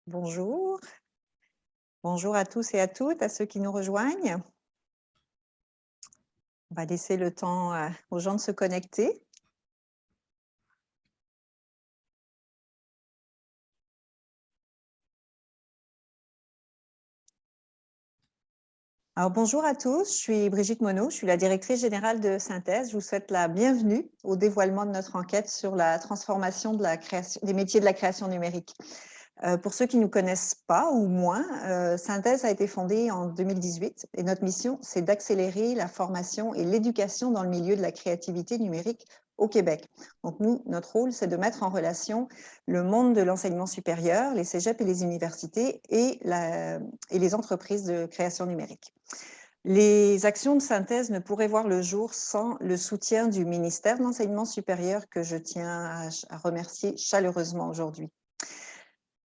Bonjour. Bonjour à tous et à toutes, à ceux qui nous rejoignent. On va laisser le temps aux gens de se connecter. Alors, bonjour à tous, je suis Brigitte Monod, je suis la directrice générale de Synthèse. Je vous souhaite la bienvenue au dévoilement de notre enquête sur la transformation des métiers de la création numérique. Pour ceux qui ne nous connaissent pas ou moins, Synthèse a été fondée en 2018 et notre mission, c'est d'accélérer la formation et l'éducation dans le milieu de la créativité numérique au Québec. Donc nous, notre rôle, c'est de mettre en relation le monde de l'enseignement supérieur, les cégeps et les universités et les entreprises de création numérique. Les actions de Synthèse ne pourraient voir le jour sans le soutien du ministère de l'Enseignement supérieur que je tiens à remercier chaleureusement aujourd'hui.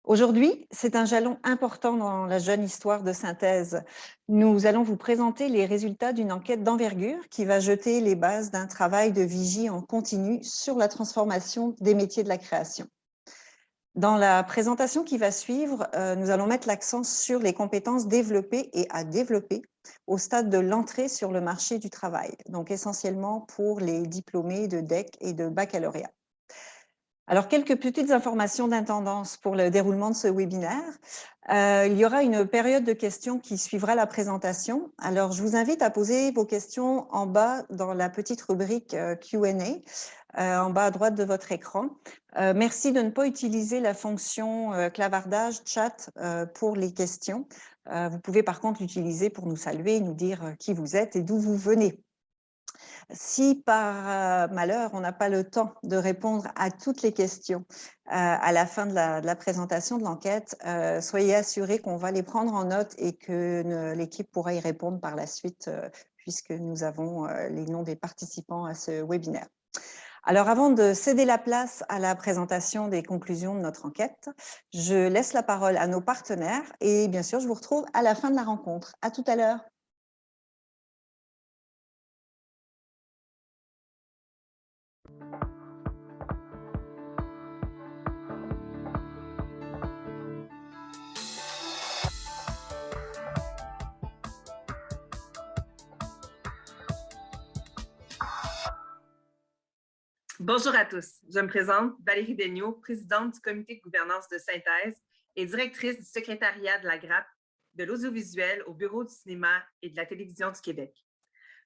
Aujourd'hui, c'est un jalon important dans la jeune histoire de Synthèse. Nous allons vous présenter les résultats d'une enquête d'envergure qui va jeter les bases d'un travail de vigie en continu sur la transformation des métiers de la création. Dans la présentation qui va suivre, nous allons mettre l'accent sur les compétences développées et à développer au stade de l'entrée sur le marché du travail, donc essentiellement pour les diplômés de DEC et de baccalauréat. Alors, quelques petites informations d'intendance pour le déroulement de ce webinaire. Il y aura une période de questions qui suivra la présentation. Alors, je vous invite à poser vos questions en bas dans la petite rubrique Q&A, en bas à droite de votre écran. Merci de ne pas utiliser la fonction clavardage chat pour les questions. Vous pouvez par contre l'utiliser pour nous saluer, nous dire qui vous êtes et d'où vous venez. Si par malheur, on n'a pas le temps de répondre à toutes les questions à la fin de la présentation de l'enquête, soyez assurés qu'on va les prendre en note et que l'équipe pourra y répondre par la suite, puisque nous avons les noms des participants à ce webinaire. Alors, avant de céder la place à la présentation des conclusions de notre enquête, je laisse la parole à nos partenaires et bien sûr, je vous retrouve à la fin de la rencontre. À tout à l'heure. Bonjour à tous, je me présente Valérie Daigneault, présidente du comité de gouvernance de Synthèse et directrice du secrétariat de la GRAP de l'audiovisuel au Bureau du cinéma et de la télévision du Québec.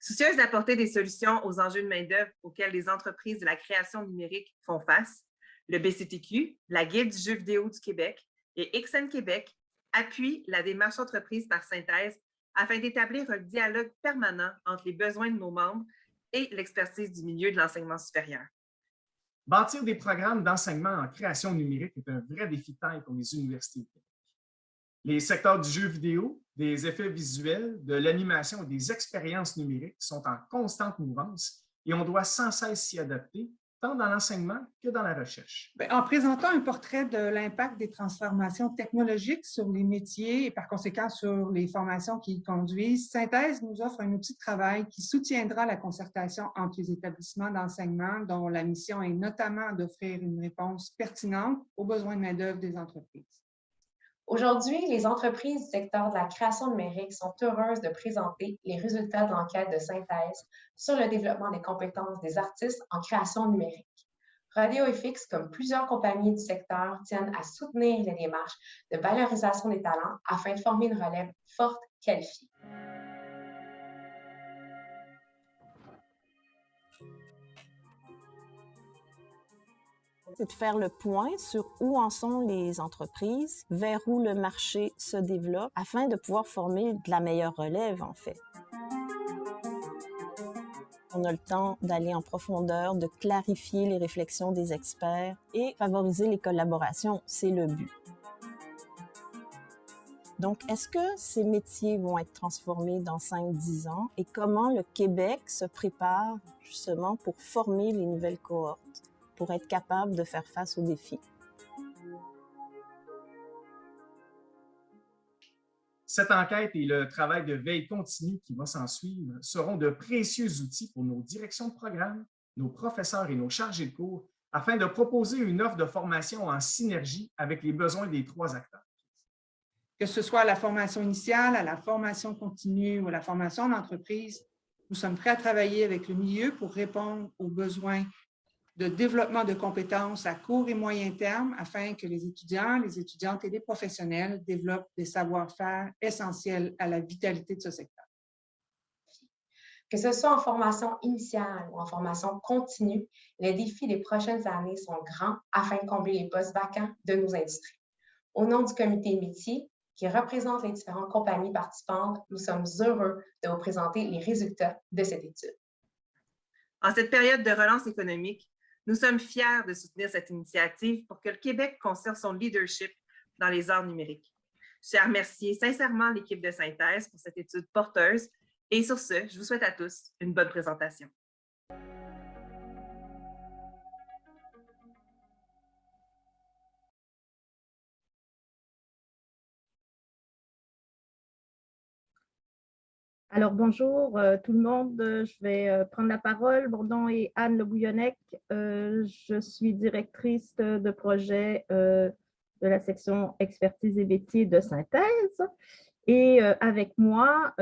Soucieuse d'apporter des solutions aux enjeux de main-d'œuvre auxquels les entreprises de la création numérique font face, le BCTQ, la Guilde du jeu vidéo du Québec et XN Québec appuient la démarche entreprise par Synthèse afin d'établir un dialogue permanent entre les besoins de nos membres et l'expertise du milieu de l'enseignement supérieur. Bâtir des programmes d'enseignement en création numérique est un vrai défi de taille pour les universités au Québec. Les secteurs du jeu vidéo, des effets visuels, de l'animation et des expériences numériques sont en constante mouvance et on doit sans cesse s'y adapter, tant dans l'enseignement que dans la recherche. En présentant un portrait de l'impact des transformations technologiques sur les métiers et par conséquent sur les formations qui y conduisent, Synthèse nous offre un outil de travail qui soutiendra la concertation entre les établissements d'enseignement dont la mission est notamment d'offrir une réponse pertinente aux besoins de main-d'œuvre des entreprises. Aujourd'hui, les entreprises du secteur de la création numérique sont heureuses de présenter les résultats de l'enquête de Synthèse sur le développement des compétences des artistes en création numérique. RadioFX, comme plusieurs compagnies du secteur, tiennent à soutenir les démarches de valorisation des talents afin de former une relève forte, qualifiée. C'est de faire le point sur où en sont les entreprises, vers où le marché se développe, afin de pouvoir former de la meilleure relève, en fait. On a le temps d'aller en profondeur, de clarifier les réflexions des experts et favoriser les collaborations, c'est le but. Donc, est-ce que ces métiers vont être transformés dans 5-10 ans et comment le Québec se prépare justement pour former les nouvelles cohortes, pour être capable de faire face aux défis? Cette enquête et le travail de veille continue qui va s'en suivre seront de précieux outils pour nos directions de programme, nos professeurs et nos chargés de cours afin de proposer une offre de formation en synergie avec les besoins des trois acteurs. Que ce soit à la formation initiale, à la formation continue ou à la formation en entreprise, nous sommes prêts à travailler avec le milieu pour répondre aux besoins de développement de compétences à court et moyen terme afin que les étudiants, les étudiantes et les professionnels développent des savoir-faire essentiels à la vitalité de ce secteur. Que ce soit en formation initiale ou en formation continue, les défis des prochaines années sont grands afin de combler les postes vacants de nos industries. Au nom du comité métier, qui représente les différentes compagnies participantes, nous sommes heureux de vous présenter les résultats de cette étude. En cette période de relance économique, nous sommes fiers de soutenir cette initiative pour que le Québec conserve son leadership dans les arts numériques. Je tiens à remercier sincèrement l'équipe de Synthèse pour cette étude porteuse et sur ce, je vous souhaite à tous une bonne présentation. Alors, bonjour tout le monde. Je vais prendre la parole. Mon nom est Anne Le Bouillonnec. Je suis directrice de projet de la section expertise et métiers de Synthèse. Et avec moi,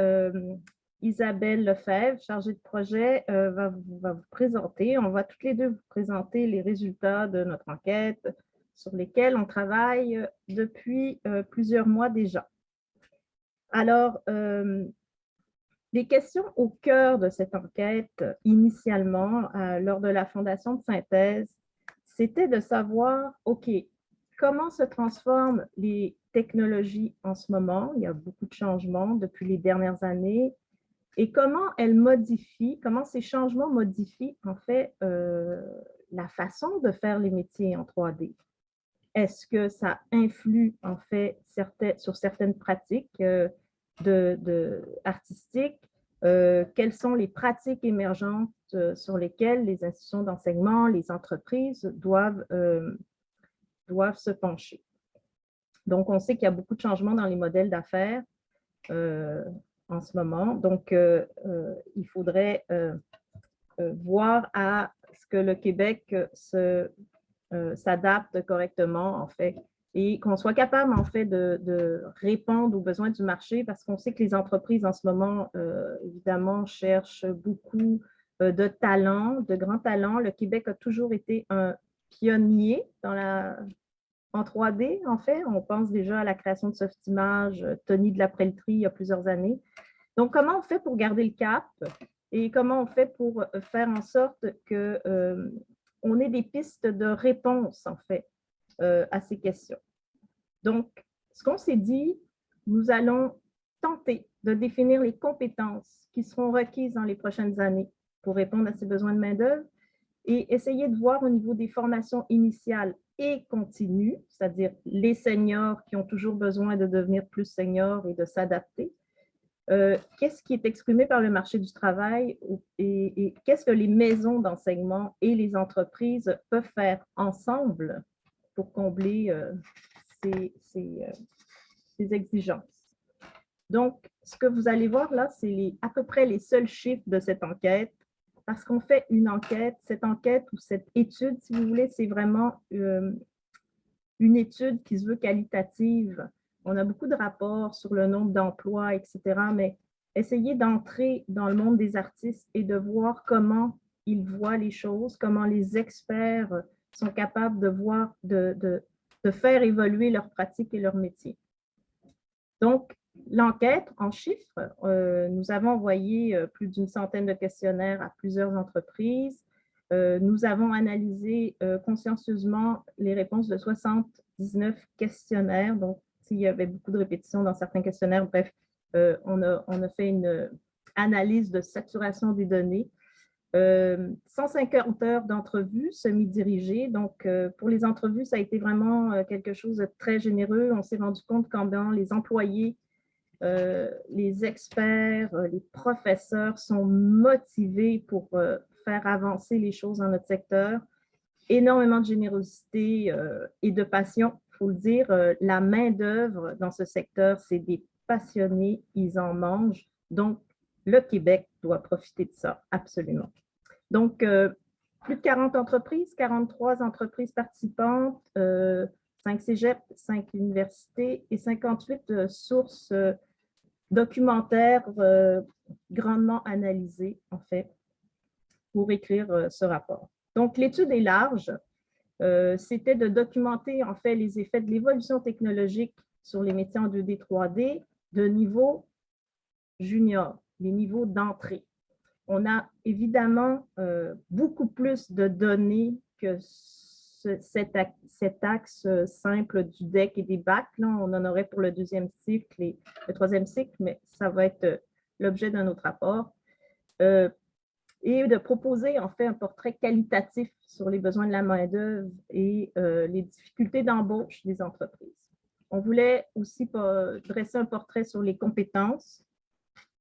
Isabelle Lefebvre, chargée de projet, va vous présenter. On va toutes les deux vous présenter les résultats de notre enquête sur lesquels on travaille depuis plusieurs mois déjà. Alors, les questions au cœur de cette enquête, initialement, lors de la fondation de Synthèse, c'était de savoir, OK, comment se transforment les technologies en ce moment? Il y a beaucoup de changements depuis les dernières années. Et comment elles modifient, comment ces changements modifient, en fait, la façon de faire les métiers en 3D? Est-ce que ça influe, en fait, sur certaines pratiques artistiques? Quelles sont les pratiques émergentes sur lesquelles les institutions d'enseignement, les entreprises doivent se pencher? Donc, on sait qu'il y a beaucoup de changements dans les modèles d'affaires en ce moment. Donc, il faudrait voir à ce que le Québec s'adapte correctement, en fait, et qu'on soit capable, en fait, de répondre aux besoins du marché, parce qu'on sait que les entreprises, en ce moment, évidemment, cherchent beaucoup de talents, de grands talents. Le Québec a toujours été un pionnier en 3D, en fait. On pense déjà à la création de Softimage, Tony de la Pelletrie, il y a plusieurs années. Donc, comment on fait pour garder le cap et comment on fait pour faire en sorte qu'on ait des pistes de réponse, en fait, à ces questions? Donc, ce qu'on s'est dit, nous allons tenter de définir les compétences qui seront requises dans les prochaines années pour répondre à ces besoins de main-d'œuvre et essayer de voir au niveau des formations initiales et continues, c'est-à-dire les seniors qui ont toujours besoin de devenir plus seniors et de s'adapter. Qu'est-ce qui est exprimé par le marché du travail et qu'est-ce que les maisons d'enseignement et les entreprises peuvent faire ensemble pour combler ces exigences. Donc, ce que vous allez voir là, c'est à peu près les seuls chiffres de cette enquête, parce qu'on fait une enquête, cette enquête ou cette étude, si vous voulez, c'est vraiment une étude qui se veut qualitative. On a beaucoup de rapports sur le nombre d'emplois, etc., mais essayer d'entrer dans le monde des artistes et de voir comment ils voient les choses, comment les experts sont capables de voir, de faire évoluer leurs pratiques et leurs métiers. Donc, l'enquête en chiffres, nous avons envoyé plus d'une centaine de questionnaires à plusieurs entreprises. Nous avons analysé consciencieusement les réponses de 79 questionnaires. Donc, s'il y avait beaucoup de répétitions dans certains questionnaires, bref, on a fait une analyse de saturation des données. 150 heures d'entrevues semi-dirigées. Donc, pour les entrevues, ça a été vraiment quelque chose de très généreux. On s'est rendu compte quand les employés, les experts, les professeurs sont motivés pour faire avancer les choses dans notre secteur. Énormément de générosité et de passion, il faut le dire. La main-d'œuvre dans ce secteur, c'est des passionnés, ils en mangent. Donc, le Québec doit profiter de ça, absolument. Donc, plus de 40 entreprises, 43 entreprises participantes, 5 5 cégeps, 5 universités et 58 sources documentaires grandement analysées, en fait, pour écrire ce rapport. Donc, l'étude est large. C'était de documenter, en fait, les effets de l'évolution technologique sur les métiers en 2D, 3D de niveau junior, les niveaux d'entrée. On a évidemment beaucoup plus de données que cet axe simple du DEC et des bacs. Là, on en aurait pour le 2e cycle et le 3e cycle, mais ça va être l'objet d'un autre rapport. Et de proposer en fait un portrait qualitatif sur les besoins de la main-d'œuvre et les difficultés d'embauche des entreprises. On voulait aussi dresser un portrait sur les compétences.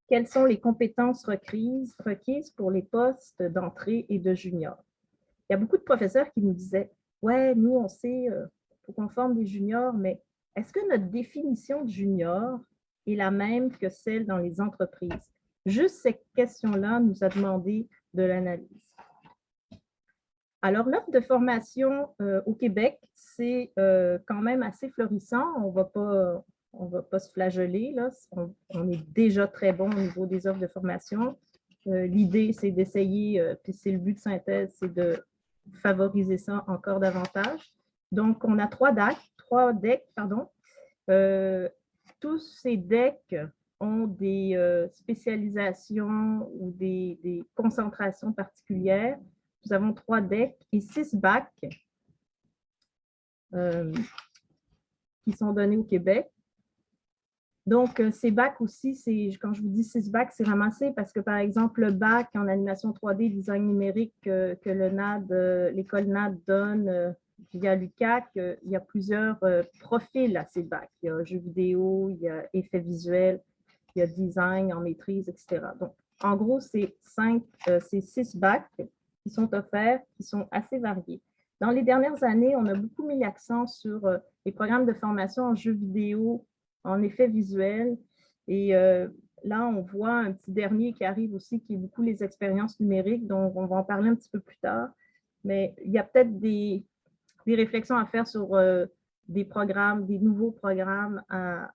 Quelles sont les compétences requises pour les postes d'entrée et de junior? Il y a beaucoup de professeurs qui nous disaient « Ouais, nous, on sait, faut qu'on forme des juniors, mais est-ce que notre définition de junior est la même que celle dans les entreprises? » Juste cette question-là nous a demandé de l'analyse. Alors, l'offre de formation au Québec, c'est quand même assez florissant. On ne va pas se flageller, là. On est déjà très bon au niveau des offres de formation. L'idée, c'est d'essayer, puis c'est le but de Synthèse, c'est de favoriser ça encore davantage. Donc, on a 3 DEC. Tous ces DEC ont des spécialisations ou des concentrations particulières. Nous avons 3 DEC et 6 bacs qui sont donnés au Québec. Donc, ces bacs aussi, quand je vous dis 6 bacs, c'est ramassé parce que, par exemple, le bac en animation 3D, design numérique que l'école NAD donne via l'UQAC, il y a plusieurs profils à ces bacs. Il y a jeux vidéo, il y a effets visuels, il y a design en maîtrise, etc. Donc, en gros, c'est 6 bacs qui sont offerts, qui sont assez variés. Dans les dernières années, on a beaucoup mis l'accent sur les programmes de formation en jeux vidéo, en effets visuels. Et là, on voit un petit dernier qui arrive aussi, qui est beaucoup les expériences numériques, dont on va en parler un petit peu plus tard. Mais il y a peut-être des réflexions à faire sur des nouveaux programmes à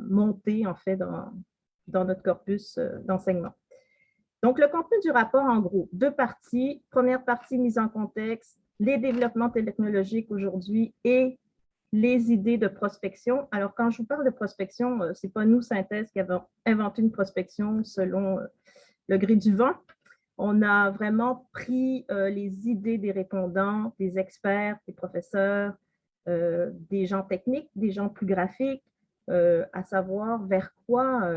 monter, en fait, dans notre corpus d'enseignement. Donc, le contenu du rapport, en gros, 2 parties. Première partie, mise en contexte, les développements technologiques aujourd'hui et les idées de prospection. Alors, quand je vous parle de prospection, ce n'est pas nous, Synthèse, qui avons inventé une prospection selon le gré du vent. On a vraiment pris les idées des répondants, des experts, des professeurs, des gens techniques, des gens plus graphiques, à savoir vers quoi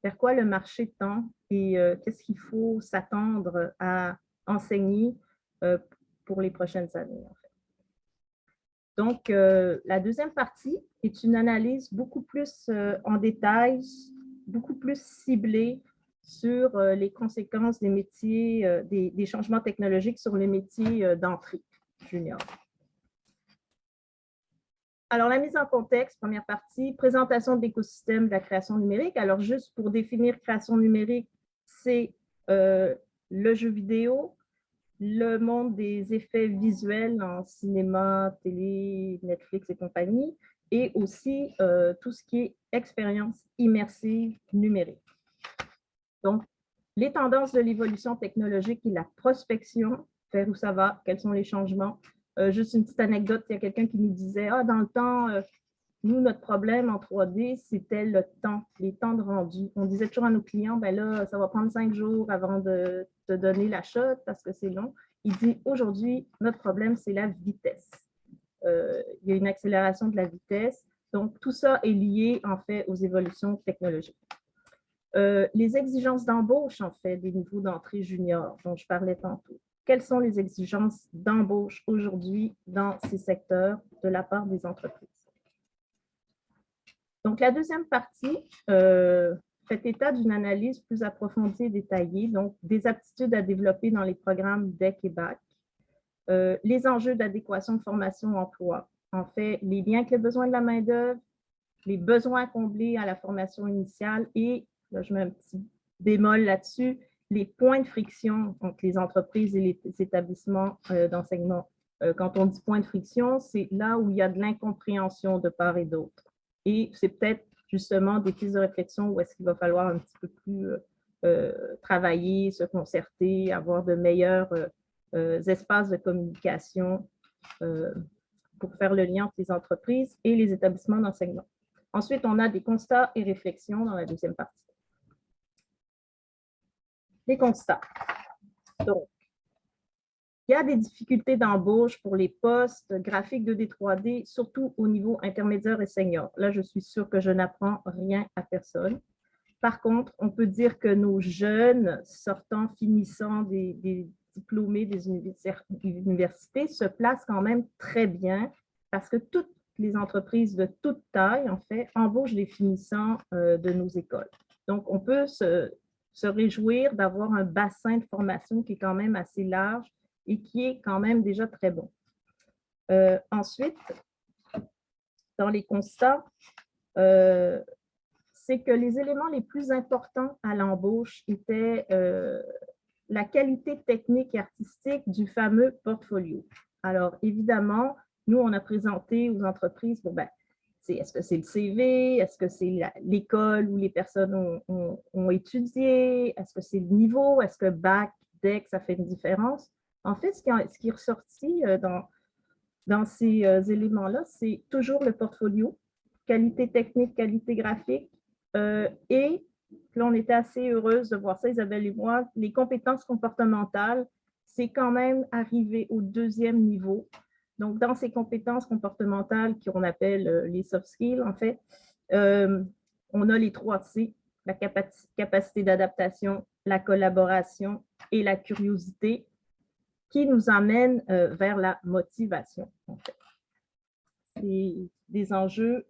le marché tend et qu'est-ce qu'il faut s'attendre à enseigner pour les prochaines années. En fait. Donc, la deuxième partie est une analyse beaucoup plus en détail, beaucoup plus ciblée sur les conséquences des métiers, des changements technologiques sur les métiers d'entrée junior. Alors, la mise en contexte, première partie, présentation de l'écosystème de la création numérique. Alors, juste pour définir création numérique, c'est le jeu vidéo, le monde des effets visuels en cinéma, télé, Netflix et compagnie, et aussi tout ce qui est expérience immersive numérique. Donc, les tendances de l'évolution technologique et la prospection, vers où ça va, quels sont les changements. Juste une petite anecdote, il y a quelqu'un qui nous disait « Ah, dans le temps, nous, notre problème en 3D, c'était le temps, les temps de rendu. On disait toujours à nos clients, ben là, ça va prendre 5 jours avant de te donner l'achat parce que c'est long. Il dit, aujourd'hui, notre problème, c'est la vitesse. Il y a une accélération de la vitesse. Donc, tout ça est lié, en fait, aux évolutions technologiques. Les exigences d'embauche, en fait, des niveaux d'entrée junior dont je parlais tantôt. Quelles sont les exigences d'embauche aujourd'hui dans ces secteurs de la part des entreprises? Donc, la deuxième partie fait état d'une analyse plus approfondie et détaillée, donc des aptitudes à développer dans les programmes DEC et BAC, les enjeux d'adéquation formation-emploi, en fait, les liens avec les besoins de la main-d'œuvre, les besoins comblés à la formation initiale et, là, je mets un petit bémol là-dessus, les points de friction entre les entreprises et les établissements d'enseignement Quand on dit point de friction, c'est là où il y a de l'incompréhension de part et d'autre. Et c'est peut-être justement des pistes de réflexion où est-ce qu'il va falloir un petit peu plus travailler, se concerter, avoir de meilleurs espaces de communication pour faire le lien entre les entreprises et les établissements d'enseignement. Ensuite, on a des constats et réflexions dans la deuxième partie. Les constats. Donc, il y a des difficultés d'embauche pour les postes graphiques 2D, 3D, surtout au niveau intermédiaire et senior. Là, je suis sûre que je n'apprends rien à personne. Par contre, on peut dire que nos jeunes sortant, finissant des diplômés des universités se placent quand même très bien parce que toutes les entreprises de toute taille, en fait, embauchent les finissants de nos écoles. Donc, on peut se réjouir d'avoir un bassin de formation qui est quand même assez large et qui est quand même déjà très bon. Ensuite, dans les constats, c'est que les éléments les plus importants à l'embauche étaient la qualité technique et artistique du fameux portfolio. Alors, évidemment, nous, on a présenté aux entreprises, bon, ben, est-ce que c'est le CV? Est-ce que c'est l'école où les personnes ont étudié? Est-ce que c'est le niveau? Est-ce que bac, DEC, ça fait une différence? En fait, ce qui est ressorti dans ces éléments-là, c'est toujours le portfolio, qualité technique, qualité graphique, et là, on était assez heureuse de voir ça, Isabelle et moi, les compétences comportementales, c'est quand même arrivé au deuxième niveau. Donc, dans ces compétences comportementales qu'on appelle les soft skills, en fait, on a les 3 C, la capacité d'adaptation, la collaboration et la curiosité, qui nous amènent vers la motivation, en fait. C'est des enjeux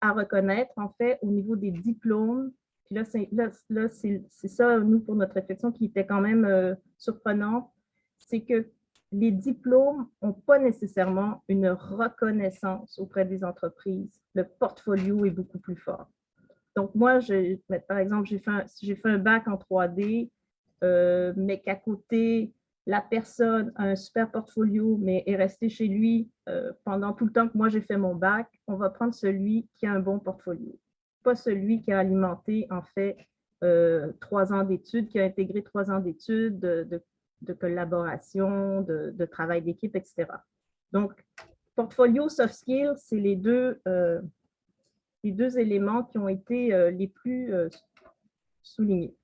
à reconnaître, en fait, au niveau des diplômes. Puis là, c'est ça, nous, pour notre réflexion, qui était quand même surprenant, c'est que les diplômes n'ont pas nécessairement une reconnaissance auprès des entreprises. Le portfolio est beaucoup plus fort. Donc, moi, par exemple, j'ai fait un bac en 3D, mais qu'à côté, la personne a un super portfolio, mais est restée chez lui pendant tout le temps que moi j'ai fait mon bac, on va prendre celui qui a un bon portfolio. Pas celui qui a alimenté, en fait, 3 ans d'études, qui a intégré 3 ans d'études, de collaboration, de travail d'équipe, etc. Donc, portfolio, soft skills, c'est les deux éléments qui ont été les plus soulignés.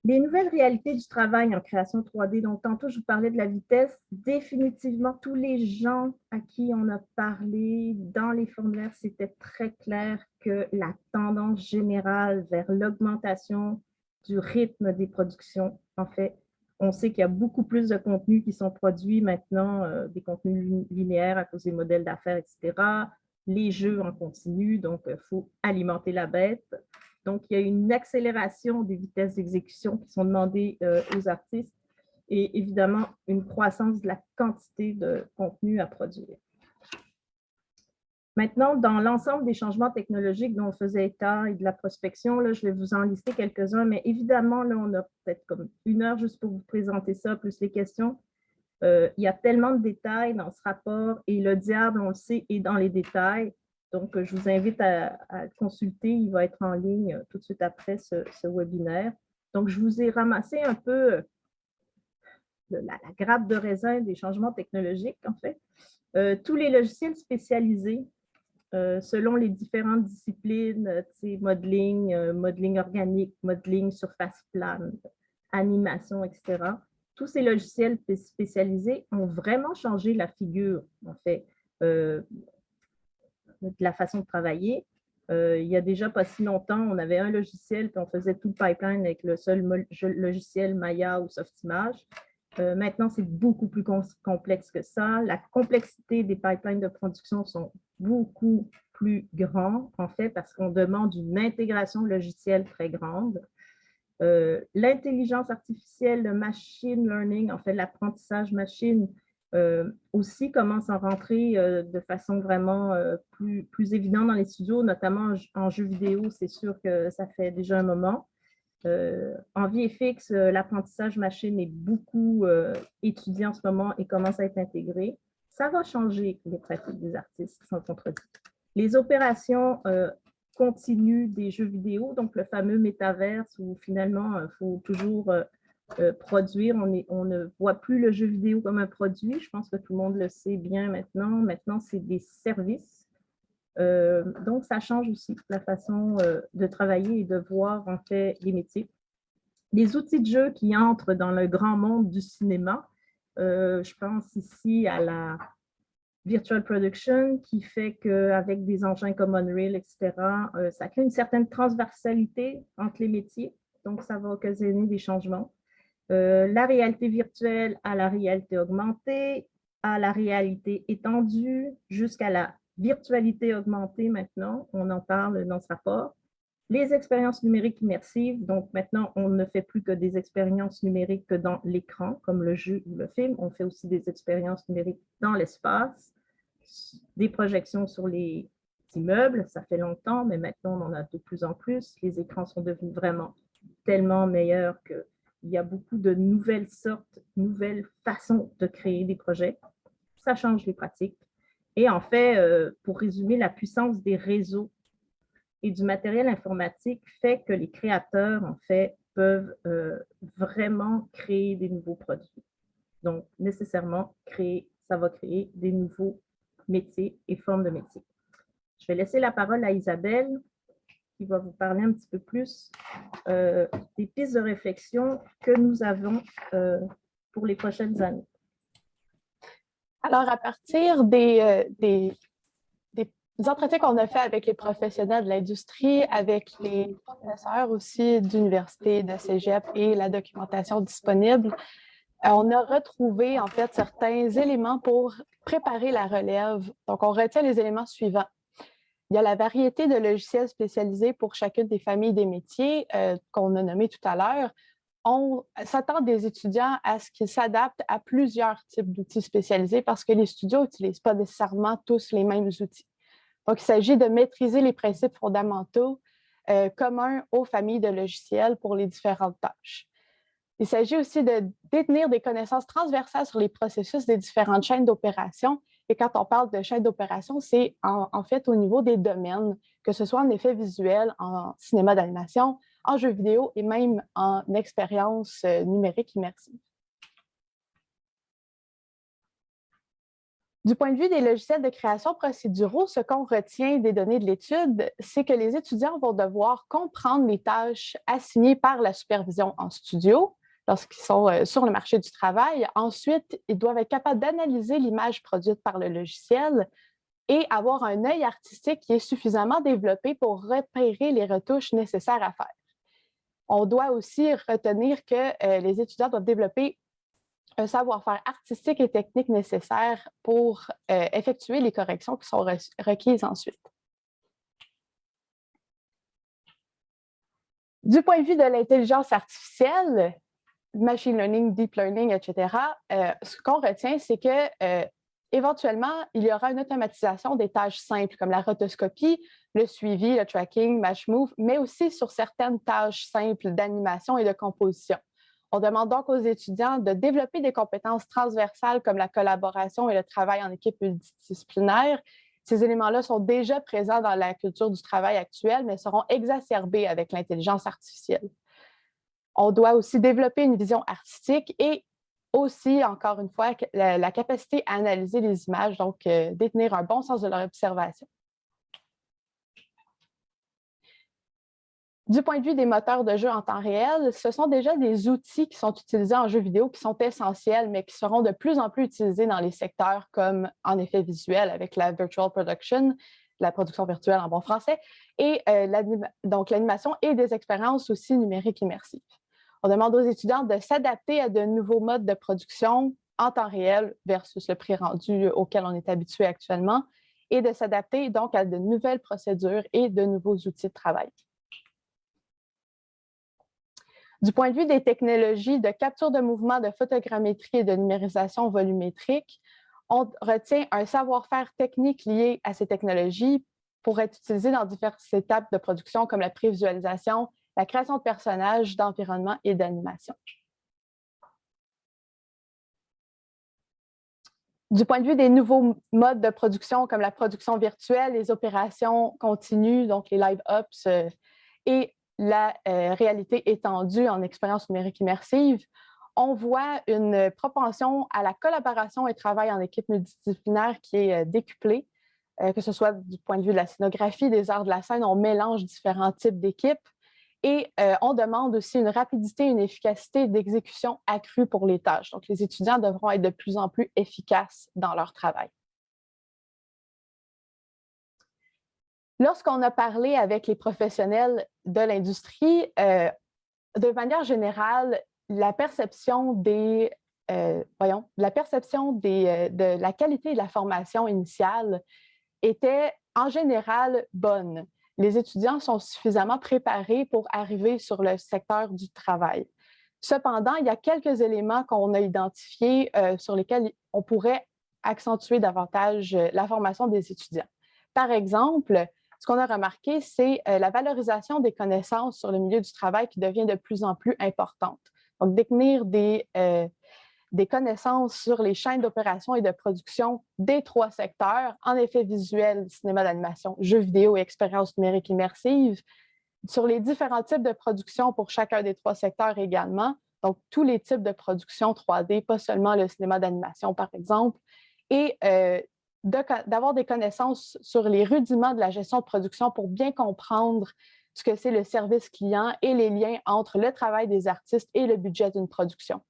Les nouvelles réalités du travail en création 3D, donc tantôt je vous parlais de la vitesse, définitivement tous les gens à qui on a parlé dans les formulaires, c'était très clair que la tendance générale vers l'augmentation du rythme des productions, en fait, on sait qu'il y a beaucoup plus de contenus qui sont produits maintenant, des contenus linéaires à cause des modèles d'affaires, etc., les jeux en continu, donc il faut alimenter la bête. Donc, il y a une accélération des vitesses d'exécution qui sont demandées aux artistes et évidemment une croissance de la quantité de contenu à produire. Maintenant, dans l'ensemble des changements technologiques dont on faisait état et de la prospection, là, je vais vous en lister quelques-uns, mais évidemment, là, on a peut-être comme 1 heure juste pour vous présenter ça, plus les questions. Il y a tellement de détails dans ce rapport et le diable, on le sait, est dans les détails. Donc, je vous invite à le consulter. Il va être en ligne tout de suite après ce webinaire. Donc, je vous ai ramassé un peu la grappe de raisin des changements technologiques, en fait. Tous les logiciels spécialisés, selon les différentes disciplines, modeling, modeling organique, modeling surface plane, animation, etc. Tous ces logiciels spécialisés ont vraiment changé la figure, en fait, de la façon de travailler. Il y a déjà pas si longtemps, on avait un logiciel puis on faisait tout le pipeline avec le seul logiciel Maya ou Softimage. Maintenant, c'est beaucoup plus complexe que ça. La complexité des pipelines de production sont beaucoup plus grands, en fait, parce qu'on demande une intégration logicielle très grande. L'intelligence artificielle, le machine learning, en fait, l'apprentissage machine, aussi commence à rentrer de façon vraiment plus évidente dans les studios, notamment en jeux vidéo, c'est sûr que ça fait déjà un moment. En VFX, l'apprentissage machine est beaucoup étudié en ce moment et commence à être intégré. Ça va changer les pratiques des artistes, sans contredit. Les opérations continues des jeux vidéo, donc le fameux métaverse où finalement, il faut toujours produire. On ne voit plus le jeu vidéo comme un produit. Je pense que tout le monde le sait bien maintenant. Maintenant, c'est des services. Donc, ça change aussi la façon de travailler et de voir en fait les métiers. Les outils de jeu qui entrent dans le grand monde du cinéma, je pense ici à la virtual production qui fait qu'avec des engins comme Unreal, etc., ça crée une certaine transversalité entre les métiers. Donc, ça va occasionner des changements. La réalité virtuelle à la réalité augmentée, à la réalité étendue, jusqu'à la virtualité augmentée maintenant. On en parle dans ce rapport. Les expériences numériques immersives. Donc, maintenant, on ne fait plus que des expériences numériques que dans l'écran, comme le jeu ou le film. On fait aussi des expériences numériques dans l'espace, des projections sur les immeubles. Ça fait longtemps, mais maintenant, on en a de plus en plus. Les écrans sont devenus vraiment tellement meilleurs qu'il y a beaucoup de nouvelles sortes, nouvelles façons de créer des projets. Ça change les pratiques. Et en fait, pour résumer, la puissance des réseaux et du matériel informatique fait que les créateurs, en fait, peuvent vraiment créer des nouveaux produits. Donc, nécessairement, ça va créer des nouveaux métiers et formes de métiers. Je vais laisser la parole à Isabelle, qui va vous parler un petit peu plus des pistes de réflexion que nous avons pour les prochaines années. Alors, à partir des entretiens qu'on a fait avec les professionnels de l'industrie, avec les professeurs aussi d'université, de cégep et la documentation disponible, on a retrouvé en fait certains éléments pour préparer la relève. Donc, on retient les éléments suivants. Il y a la variété de logiciels spécialisés pour chacune des familles des métiers qu'on a nommés tout à l'heure. On s'attend des étudiants à ce qu'ils s'adaptent à plusieurs types d'outils spécialisés parce que les studios n'utilisent pas nécessairement tous les mêmes outils. Donc, il s'agit de maîtriser les principes fondamentaux communs aux familles de logiciels pour les différentes tâches. Il s'agit aussi de détenir des connaissances transversales sur les processus des différentes chaînes d'opération. Et quand on parle de chaîne d'opération, c'est en fait au niveau des domaines, que ce soit en effet visuel, en cinéma d'animation, en jeux vidéo et même en expérience numérique immersive. Du point de vue des logiciels de création procéduraux, ce qu'on retient des données de l'étude, c'est que les étudiants vont devoir comprendre les tâches assignées par la supervision en studio lorsqu'ils sont sur le marché du travail. Ensuite, ils doivent être capables d'analyser l'image produite par le logiciel et avoir un œil artistique qui est suffisamment développé pour repérer les retouches nécessaires à faire. On doit aussi retenir que les étudiants doivent développer un savoir-faire artistique et technique nécessaire pour effectuer les corrections qui sont requises ensuite. Du point de vue de l'intelligence artificielle, machine learning, deep learning, etc., ce qu'on retient, c'est que éventuellement, il y aura une automatisation des tâches simples comme la rotoscopie, le suivi, le tracking, match move, mais aussi sur certaines tâches simples d'animation et de composition. On demande donc aux étudiants de développer des compétences transversales comme la collaboration et le travail en équipe multidisciplinaire. Ces éléments-là sont déjà présents dans la culture du travail actuelle, mais seront exacerbés avec l'intelligence artificielle. On doit aussi développer une vision artistique et aussi, encore une fois, la capacité à analyser les images, donc détenir un bon sens de leur observation. Du point de vue des moteurs de jeu en temps réel, ce sont déjà des outils qui sont utilisés en jeux vidéo qui sont essentiels, mais qui seront de plus en plus utilisés dans les secteurs comme en effet visuel avec la virtual production, la production virtuelle en bon français, et donc l'animation et des expériences aussi numériques immersives. On demande aux étudiants de s'adapter à de nouveaux modes de production en temps réel versus le pré-rendu auquel on est habitué actuellement et de s'adapter donc à de nouvelles procédures et de nouveaux outils de travail. Du point de vue des technologies de capture de mouvement, de photogrammétrie et de numérisation volumétrique, on retient un savoir-faire technique lié à ces technologies pour être utilisé dans diverses étapes de production comme la prévisualisation, la création de personnages, d'environnement et d'animation. Du point de vue des nouveaux modes de production, comme la production virtuelle, les opérations continues, donc les live ops et la réalité étendue en expérience numérique immersive, on voit une propension à la collaboration et travail en équipe multidisciplinaire qui est décuplée, que ce soit du point de vue de la scénographie, des arts de la scène, on mélange différents types d'équipes et on demande aussi une rapidité, une efficacité d'exécution accrue pour les tâches. Donc, les étudiants devront être de plus en plus efficaces dans leur travail. Lorsqu'on a parlé avec les professionnels de l'industrie, de manière générale, la perception de la qualité de la formation initiale était en général bonne. Les étudiants sont suffisamment préparés pour arriver sur le secteur du travail. Cependant, il y a quelques éléments qu'on a identifiés sur lesquels on pourrait accentuer davantage la formation des étudiants. Par exemple, ce qu'on a remarqué, c'est la valorisation des connaissances sur le milieu du travail qui devient de plus en plus importante. Donc, détenir des connaissances sur les chaînes d'opération et de production des 3 secteurs, en effet visuel, cinéma d'animation, jeux vidéo et expérience numérique immersive, sur les différents types de production pour chacun des 3 secteurs également, donc tous les types de production 3D, pas seulement le cinéma d'animation par exemple, et d'avoir des connaissances sur les rudiments de la gestion de production pour bien comprendre ce que c'est le service client et les liens entre le travail des artistes et le budget d'une production.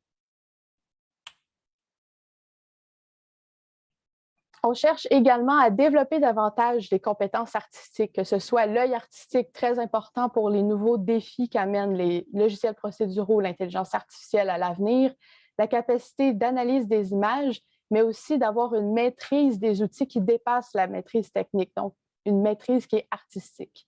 On cherche également à développer davantage des compétences artistiques, que ce soit l'œil artistique très important pour les nouveaux défis qu'amènent les logiciels procéduraux, l'intelligence artificielle à l'avenir, la capacité d'analyse des images, mais aussi d'avoir une maîtrise des outils qui dépasse la maîtrise technique, donc une maîtrise qui est artistique.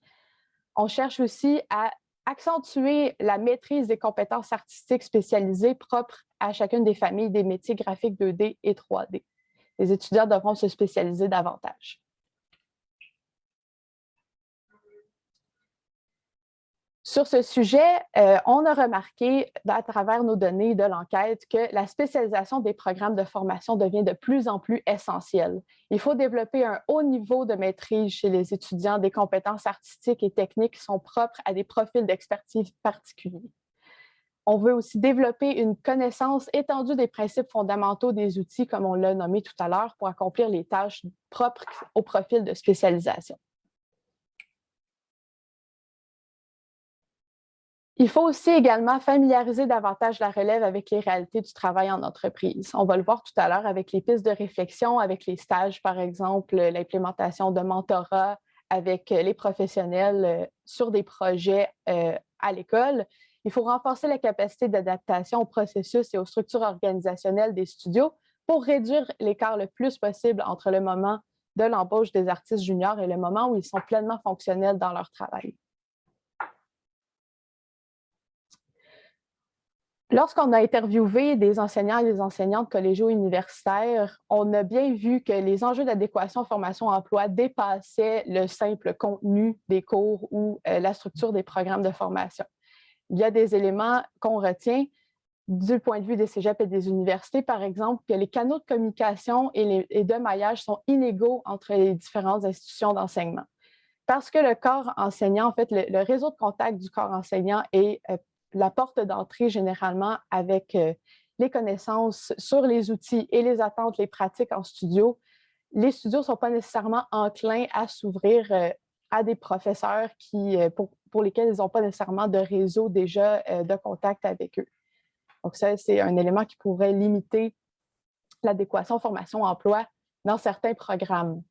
On cherche aussi à accentuer la maîtrise des compétences artistiques spécialisées propres à chacune des familles des métiers graphiques 2D et 3D. Les étudiants devront se spécialiser davantage. Sur ce sujet, on a remarqué à travers nos données de l'enquête que la spécialisation des programmes de formation devient de plus en plus essentielle. Il faut développer un haut niveau de maîtrise chez les étudiants des compétences artistiques et techniques qui sont propres à des profils d'expertise particuliers. On veut aussi développer une connaissance étendue des principes fondamentaux des outils, comme on l'a nommé tout à l'heure, pour accomplir les tâches propres au profil de spécialisation. Il faut aussi également familiariser davantage la relève avec les réalités du travail en entreprise. On va le voir tout à l'heure avec les pistes de réflexion, avec les stages, par exemple, l'implémentation de mentorat avec les professionnels sur des projets à l'école. Il faut renforcer la capacité d'adaptation au processus et aux structures organisationnelles des studios pour réduire l'écart le plus possible entre le moment de l'embauche des artistes juniors et le moment où ils sont pleinement fonctionnels dans leur travail. Lorsqu'on a interviewé des enseignants et des enseignantes collégiaux universitaires, on a bien vu que les enjeux d'adéquation formation-emploi dépassaient le simple contenu des cours ou la structure des programmes de formation. Il y a des éléments qu'on retient du point de vue des cégeps et des universités, par exemple, que les canaux de communication et de maillage sont inégaux entre les différentes institutions d'enseignement. Parce que le corps enseignant, en fait, le réseau de contact du corps enseignant est la porte d'entrée généralement avec les connaissances sur les outils et les attentes, les pratiques en studio. Les studios ne sont pas nécessairement enclins à s'ouvrir à des professeurs pour lesquels ils n'ont pas nécessairement de réseau déjà de contact avec eux. Donc ça, c'est un élément qui pourrait limiter l'adéquation formation-emploi dans certains programmes.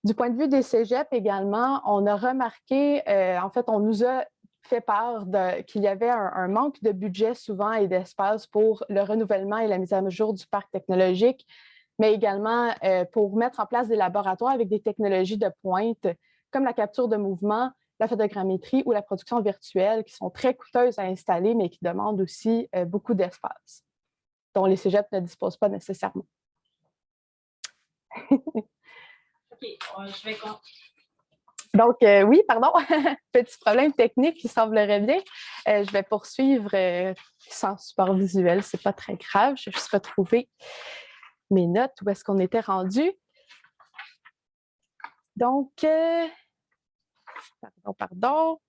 Du point de vue des cégeps également, on a remarqué, en fait, on nous a fait part qu'il y avait un manque de budget souvent et d'espace pour le renouvellement et la mise à jour du parc technologique, mais également pour mettre en place des laboratoires avec des technologies de pointe comme la capture de mouvement, la photogrammétrie ou la production virtuelle qui sont très coûteuses à installer, mais qui demandent aussi beaucoup d'espace, dont les cégeps ne disposent pas nécessairement. OK, je vais continuer. Donc, oui, pardon, petit problème technique qui semblerait bien. Je vais poursuivre sans support visuel, c'est pas très grave. Je vais juste retrouver mes notes, où est-ce qu'on était rendu. Donc, pardon.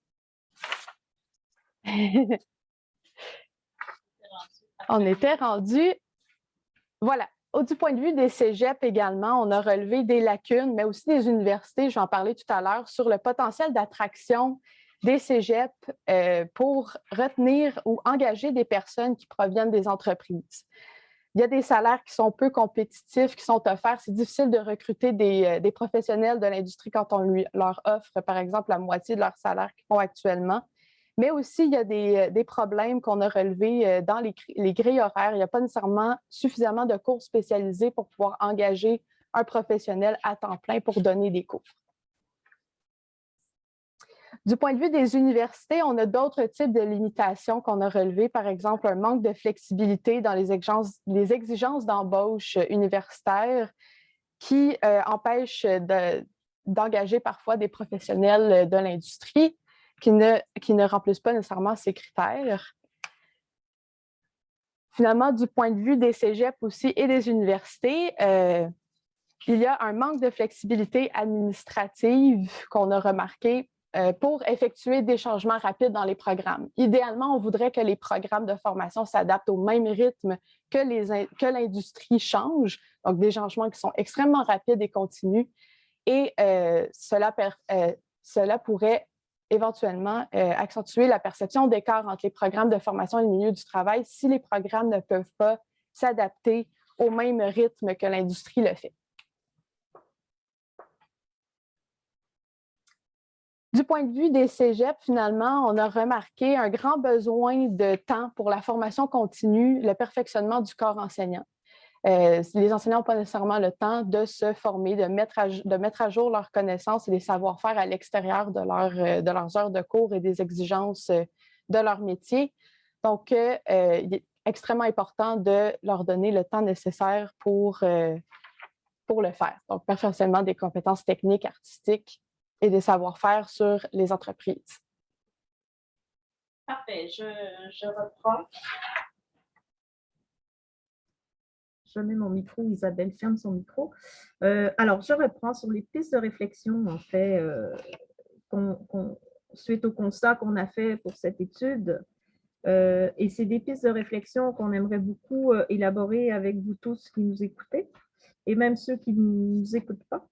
On était rendu, voilà. Du point de vue des cégeps également, on a relevé des lacunes, mais aussi des universités, je vais en parler tout à l'heure, sur le potentiel d'attraction des cégeps pour retenir ou engager des personnes qui proviennent des entreprises. Il y a des salaires qui sont peu compétitifs, qui sont offerts. C'est difficile de recruter des professionnels de l'industrie quand on leur offre, par exemple, la moitié de leur salaire qu'ils font actuellement. Mais aussi, il y a des problèmes qu'on a relevés dans les grilles horaires. Il n'y a pas nécessairement suffisamment de cours spécialisés pour pouvoir engager un professionnel à temps plein pour donner des cours. Du point de vue des universités, on a d'autres types de limitations qu'on a relevées. Par exemple, un manque de flexibilité dans les exigences d'embauche universitaire qui empêchent d'engager parfois des professionnels de l'industrie qui ne remplissent pas nécessairement ces critères. Finalement, du point de vue des cégeps aussi et des universités, il y a un manque de flexibilité administrative qu'on a remarqué pour effectuer des changements rapides dans les programmes. Idéalement, on voudrait que les programmes de formation s'adaptent au même rythme que l'industrie change, donc des changements qui sont extrêmement rapides et continus. Et cela pourrait éventuellement accentuer la perception d'écart entre les programmes de formation et le milieu du travail si les programmes ne peuvent pas s'adapter au même rythme que l'industrie le fait. Du point de vue des cégeps, finalement, on a remarqué un grand besoin de temps pour la formation continue, le perfectionnement du corps enseignant. Les enseignants n'ont pas nécessairement le temps de se former, de mettre à jour leurs connaissances et des savoir-faire à l'extérieur de leurs heures de cours et des exigences de leur métier. Donc, il est extrêmement important de leur donner le temps nécessaire pour le faire. Donc, perfectionnement des compétences techniques, artistiques et des savoir-faire sur les entreprises. Parfait, je reprends. Je mets mon micro, Isabelle ferme son micro. Alors, je reprends sur les pistes de réflexion, en fait, suite au constat qu'on a fait pour cette étude. Et c'est des pistes de réflexion qu'on aimerait beaucoup élaborer avec vous tous qui nous écoutez, et même ceux qui ne nous écoutent pas.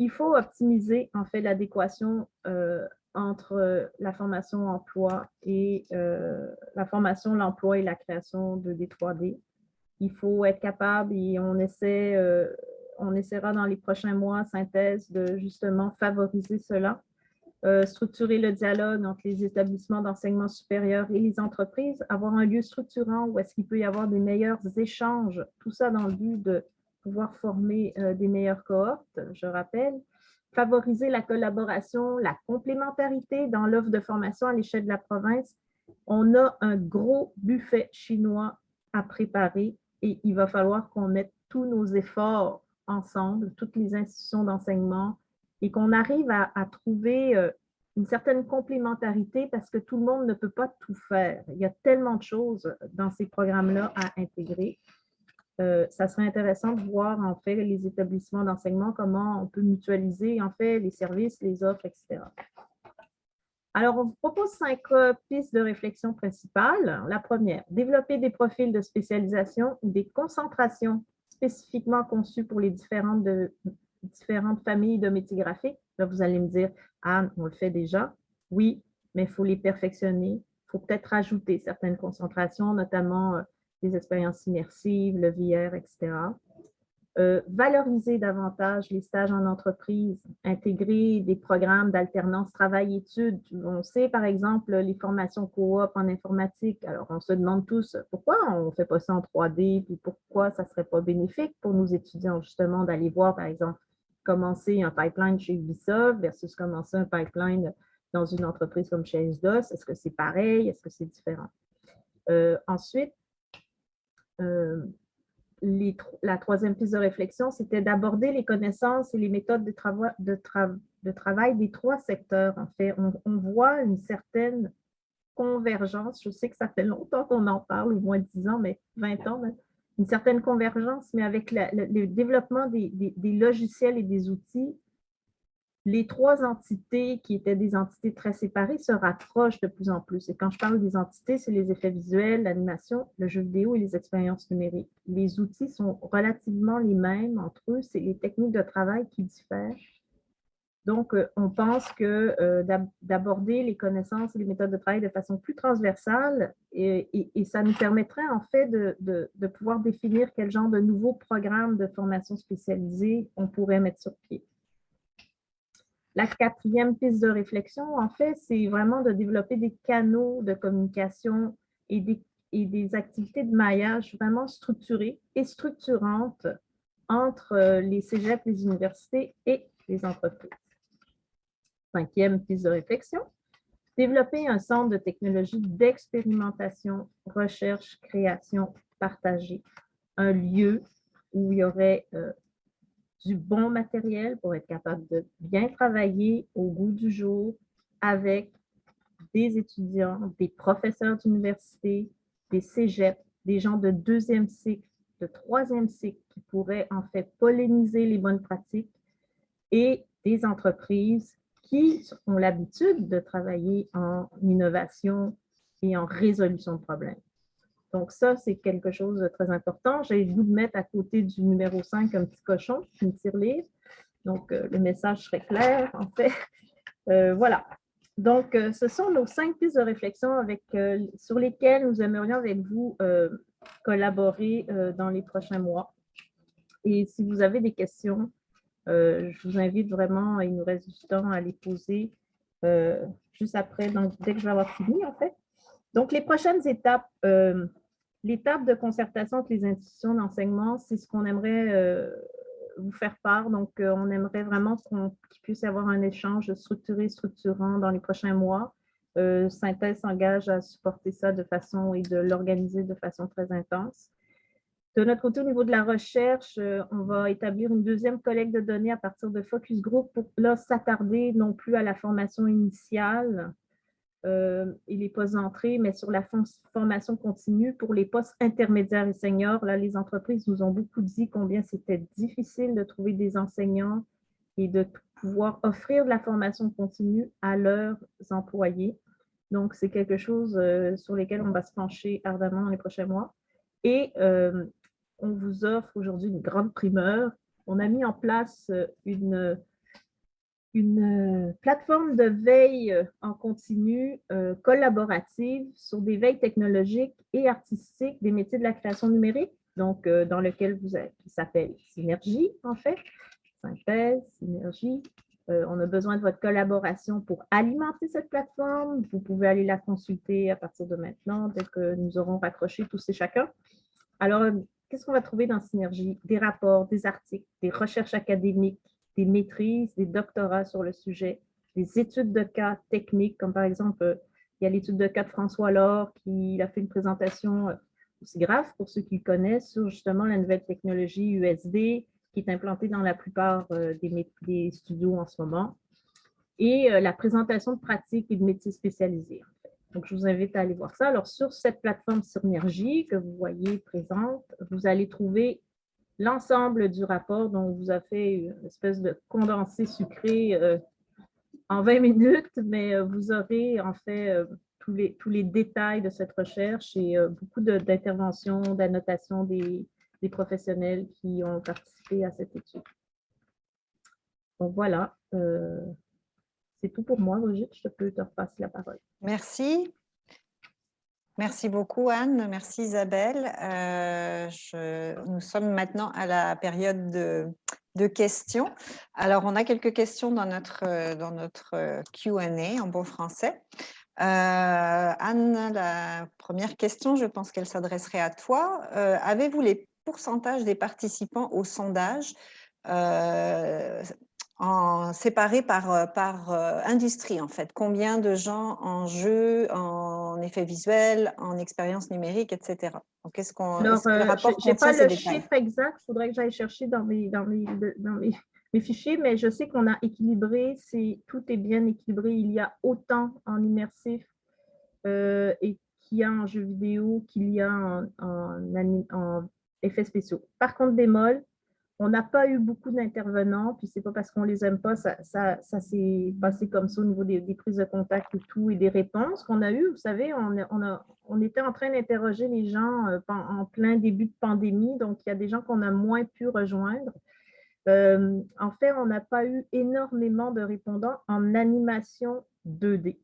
Il faut optimiser, en fait, l'adéquation entre la formation emploi et la formation, l'emploi et la création de D3D. Il faut être capable, et on essaiera dans les prochains mois, synthèse, de justement favoriser cela, structurer le dialogue entre les établissements d'enseignement supérieur et les entreprises, avoir un lieu structurant où est-ce qu'il peut y avoir des meilleurs échanges, tout ça dans le but de pouvoir former des meilleures cohortes, je rappelle, favoriser la collaboration, la complémentarité dans l'offre de formation à l'échelle de la province. On a un gros buffet chinois à préparer et il va falloir qu'on mette tous nos efforts ensemble, toutes les institutions d'enseignement, et qu'on arrive à trouver une certaine complémentarité parce que tout le monde ne peut pas tout faire. Il y a tellement de choses dans ces programmes-là à intégrer. Ça serait intéressant de voir en fait les établissements d'enseignement, comment on peut mutualiser en fait les services, les offres, etc. Alors, on vous propose 5 pistes de réflexion principales. La première, développer des profils de spécialisation ou des concentrations spécifiquement conçues pour les différentes familles de métiers graphiques. Là, vous allez me dire, Anne, on le fait déjà. Oui, mais il faut les perfectionner. Il faut peut-être rajouter certaines concentrations, notamment les expériences immersives, le VR, etc. Valoriser davantage les stages en entreprise, intégrer des programmes d'alternance travail-études. On sait, par exemple, les formations coop en informatique. Alors, on se demande tous pourquoi on ne fait pas ça en 3D, puis pourquoi ça ne serait pas bénéfique pour nos étudiants, justement, d'aller voir, par exemple, commencer un pipeline chez Ubisoft versus commencer un pipeline dans une entreprise comme chez ESDOS. Est-ce que c'est pareil? Est-ce que c'est différent? Ensuite, la troisième piste de réflexion, c'était d'aborder les connaissances et les méthodes de travail des trois secteurs. En fait, on voit une certaine convergence. Je sais que ça fait longtemps qu'on en parle, au moins 10 ans, mais 20 ans, même. Une certaine convergence, mais avec le développement des logiciels et des outils, les trois entités qui étaient des entités très séparées se rapprochent de plus en plus. Et quand je parle des entités, c'est les effets visuels, l'animation, le jeu vidéo et les expériences numériques. Les outils sont relativement les mêmes entre eux, c'est les techniques de travail qui diffèrent. Donc, on pense que d'aborder les connaissances et les méthodes de travail de façon plus transversale, et ça nous permettrait en fait de pouvoir définir quel genre de nouveaux programmes de formation spécialisée on pourrait mettre sur pied. La quatrième piste de réflexion, en fait, c'est vraiment de développer des canaux de communication et des activités de maillage vraiment structurées et structurantes entre les cégeps, les universités et les entreprises. Cinquième piste de réflexion, développer un centre de technologie d'expérimentation, recherche, création partagée, un lieu où il y aurait du bon matériel pour être capable de bien travailler au goût du jour avec des étudiants, des professeurs d'université, des cégeps, des gens de deuxième cycle, de troisième cycle qui pourraient en fait polliniser les bonnes pratiques et des entreprises qui ont l'habitude de travailler en innovation et en résolution de problèmes. Donc ça, c'est quelque chose de très important. J'ai le goût de mettre à côté du numéro 5 un petit cochon, une tirelire. Donc, le message serait clair, en fait. Voilà. Donc, ce sont nos 5 pistes de réflexion sur lesquelles nous aimerions avec vous collaborer dans les prochains mois. Et si vous avez des questions, je vous invite vraiment, il nous reste du temps à les poser juste après, donc dès que je vais avoir fini, en fait. Donc, les prochaines étapes, l'étape de concertation avec les institutions d'enseignement, c'est ce qu'on aimerait vous faire part. Donc, on aimerait vraiment qu'il puisse y avoir un échange structuré, structurant dans les prochains mois. Synthèse s'engage à supporter ça de façon et de l'organiser de façon très intense. De notre côté, au niveau de la recherche, on va établir une deuxième collecte de données à partir de focus group pour là s'attarder non plus à la formation initiale, et les postes d'entrée, mais sur la formation continue pour les postes intermédiaires et seniors. Là, les entreprises nous ont beaucoup dit combien c'était difficile de trouver des enseignants et de pouvoir offrir de la formation continue à leurs employés. Donc, c'est quelque chose sur lequel on va se pencher ardemment dans les prochains mois. Et on vous offre aujourd'hui une grande primeur. On a mis en place une plateforme de veille en continu collaborative sur des veilles technologiques et artistiques des métiers de la création numérique, donc dans lequel vous êtes, qui s'appelle Synergie, en fait, Synthèse, Synergie. On a besoin de votre collaboration pour alimenter cette plateforme. Vous pouvez aller la consulter à partir de maintenant, dès que nous aurons raccroché tous et chacun. Alors, qu'est-ce qu'on va trouver dans Synergie? Des rapports, des articles, des recherches académiques, des maîtrises, des doctorats sur le sujet, des études de cas techniques, comme par exemple, il y a l'étude de cas de François Laure qui a fait une présentation aussi grave pour ceux qui le connaissent sur justement la nouvelle technologie USD qui est implantée dans la plupart des studios en ce moment, et la présentation de pratiques et de métiers spécialisés. Donc, je vous invite à aller voir ça. Alors, sur cette plateforme Synergie que vous voyez présente, vous allez trouver l'ensemble du rapport dont on vous a fait une espèce de condensé sucré en 20 minutes, mais vous aurez en fait tous les détails de cette recherche et beaucoup d'interventions, d'annotations des professionnels qui ont participé à cette étude. Donc voilà, c'est tout pour moi, Brigitte, je peux te repasser la parole. Merci. Merci beaucoup, Anne. Merci, Isabelle. Nous sommes maintenant à la période de questions. Alors, on a quelques questions dans notre Q&A en bon français. Anne, la première question, je pense qu'elle s'adresserait à toi. Avez-vous les pourcentages des participants au sondage séparés par industrie, en fait? Combien de gens en jeu, en en effets visuels, en expérience numérique, etc. Donc, est-ce Alors, que le rapport je n'ai contient pas ces le détails? chiffre exact, il faudrait que j'aille chercher dans mes fichiers, mais je sais qu'on a équilibré, tout est bien équilibré. Il y a autant en immersif et qu'il y a en jeu vidéo qu'il y a en effets spéciaux. Par contre, bémol, on n'a pas eu beaucoup d'intervenants, puis c'est pas parce qu'on les aime pas, ça s'est passé comme ça au niveau des prises de contact et tout, et des réponses qu'on a eues. Vous savez, on était en train d'interroger les gens en plein début de pandémie, donc il y a des gens qu'on a moins pu rejoindre. En fait, on n'a pas eu énormément de répondants en animation 2D.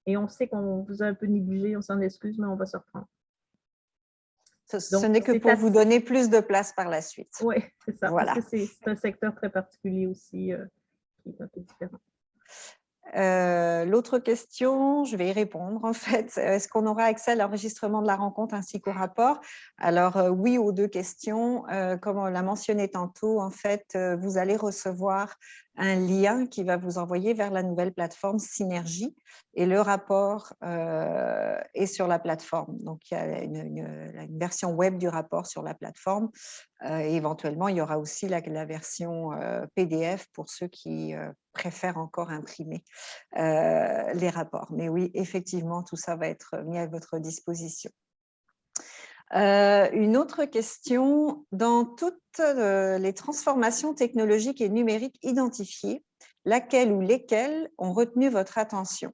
Et on sait qu'on vous a un peu négligé, on s'en excuse, mais on va se reprendre. Ce n'est que pour vous donner plus de place par la suite. Oui, c'est ça. Voilà. Parce que c'est un secteur très particulier aussi qui est un peu différent. L'autre question, je vais y répondre en fait. Est-ce qu'on aura accès à l'enregistrement de la rencontre ainsi qu'au rapport? Alors oui aux deux questions. Comme on l'a mentionné tantôt, en fait, vous allez recevoir un lien qui va vous envoyer vers la nouvelle plateforme Synergie et le rapport est sur la plateforme. Donc, il y a une version web du rapport sur la plateforme et éventuellement, il y aura aussi la version PDF pour ceux qui préfèrent encore imprimer les rapports. Mais oui, effectivement, tout ça va être mis à votre disposition. Une autre question, dans toutes les transformations technologiques et numériques identifiées, laquelle ou lesquelles ont retenu votre attention?